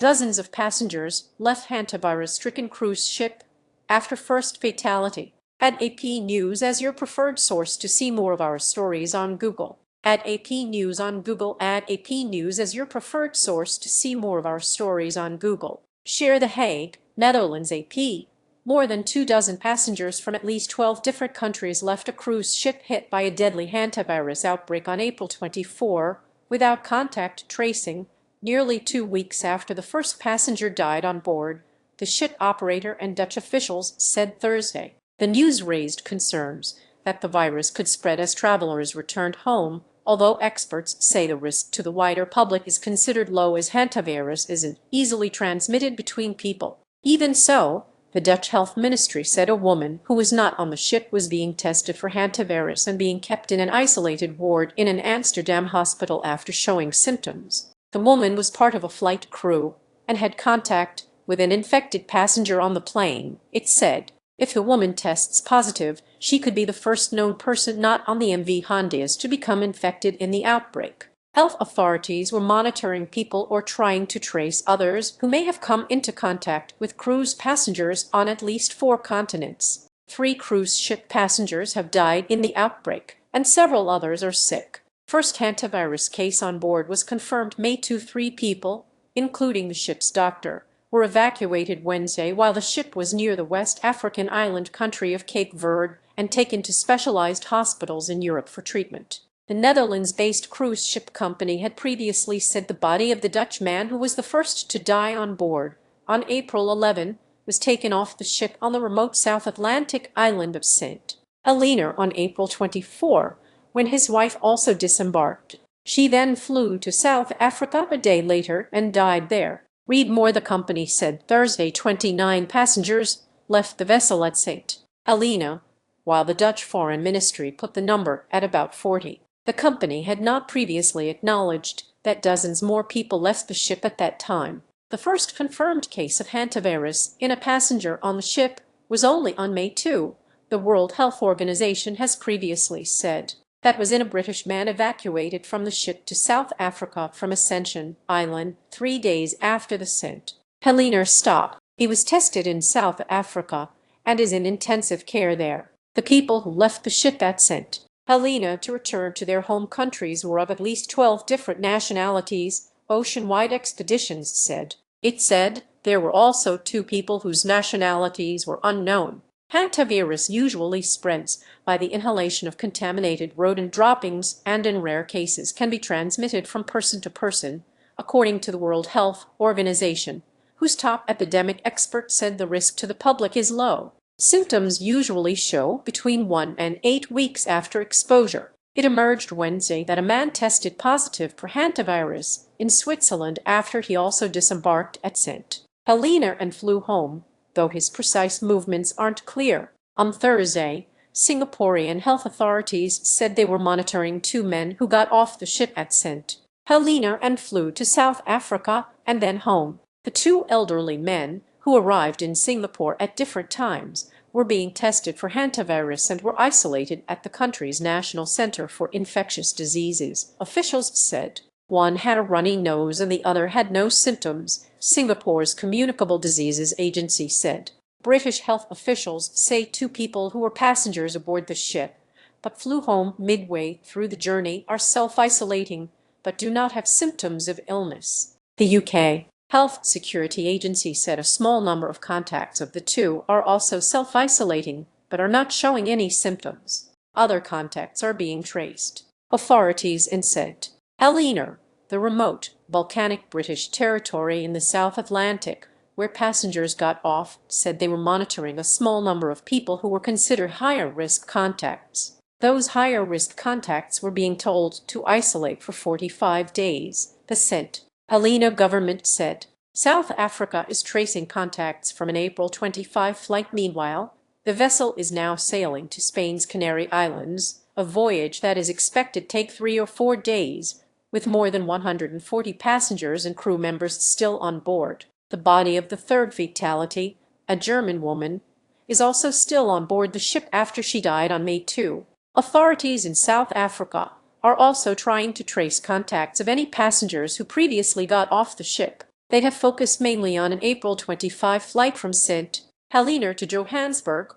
Dozens of passengers left hantavirus-stricken cruise ship after first fatality. Add AP News as your preferred source to see more of our stories on Google. Add AP News on Google. Add AP News as your preferred source to see more of our stories on Google. Share The Hague, Netherlands. AP. More than 24 passengers from at least 12 different countries left a cruise ship hit by a deadly hantavirus outbreak on April 24, without contact tracing, nearly 2 weeks after the first passenger died on board, the ship operator and Dutch officials said Thursday. The news raised concerns that the virus could spread as travelers returned home, although experts say the risk to the wider public is considered low as hantavirus isn't easily transmitted between people. Even so, the Dutch Health Ministry said a woman who was not on the ship was being tested for hantavirus and being kept in an isolated ward in an Amsterdam hospital after showing symptoms. The woman was part of a flight crew and had contact with an infected passenger on the plane, it said. If the woman tests positive, she could be the first known person not on the MV Hondias to become infected in the outbreak. Health authorities were monitoring people or trying to trace others who may have come into contact with cruise passengers on at least 4 continents. 3 cruise ship passengers have died in the outbreak, and several others are sick. First hantavirus case on board was confirmed May 2. 3 people, including the ship's doctor, were evacuated Wednesday while the ship was near the West African island country of Cape Verde and taken to specialized hospitals in Europe for treatment. The Netherlands-based cruise ship company had previously said the body of the Dutch man who was the first to die on board, on April 11, was taken off the ship on the remote South Atlantic island of St. Helena on April 24, when his wife also disembarked. She then flew to South Africa a day later and died there. Read more. The company said Thursday 29 passengers left the vessel at St. Helena, while the Dutch Foreign Ministry put the number at about 40. The company had not previously acknowledged that dozens more people left the ship at that time. The first confirmed case of hantavirus in a passenger on the ship was only on May 2, the World Health Organization has previously said. That was in a British man evacuated from the ship to South Africa from Ascension Island 3 days after the St. Helena stop. He was tested in South Africa and is in intensive care there. The people who left the ship at St. Helena to return to their home countries were of at least 12 different nationalities, Ocean-wide Expeditions said. It said there were also 2 people whose nationalities were unknown. Hantavirus usually spreads by the inhalation of contaminated rodent droppings and in rare cases can be transmitted from person to person, according to the World Health Organization, whose top epidemic expert said the risk to the public is low. Symptoms usually show between 1 and 8 weeks after exposure. It emerged Wednesday that a man tested positive for hantavirus in Switzerland after he also disembarked at St. Helena and flew home, though his precise movements aren't clear. On Thursday, Singaporean health authorities said they were monitoring 2 men who got off the ship at St. Helena and flew to South Africa and then home. The 2 elderly men, who arrived in Singapore at different times, were being tested for hantavirus and were isolated at the country's National Center for Infectious Diseases, officials said. One had a runny nose and the other had no symptoms, Singapore's Communicable Diseases Agency said. British health officials say 2 people who were passengers aboard the ship but flew home midway through the journey are self-isolating but do not have symptoms of illness. The UK Health Security Agency said a small number of contacts of the 2 are also self-isolating but are not showing any symptoms. Other contacts are being traced. Authorities in St. Helena, the remote, volcanic British territory in the South Atlantic, where passengers got off, said they were monitoring a small number of people who were considered higher-risk contacts. Those higher-risk contacts were being told to isolate for 45 days, the St. Helena government said. South Africa is tracing contacts from an April 25 flight. Meanwhile, the vessel is now sailing to Spain's Canary Islands, a voyage that is expected to take 3 or 4 days, with more than 140 passengers and crew members still on board. The body of the 3rd fatality, a German woman, is also still on board the ship after she died on May 2. Authorities in South Africa are also trying to trace contacts of any passengers who previously got off the ship. They have focused mainly on an April 25 flight from St. Helena to Johannesburg,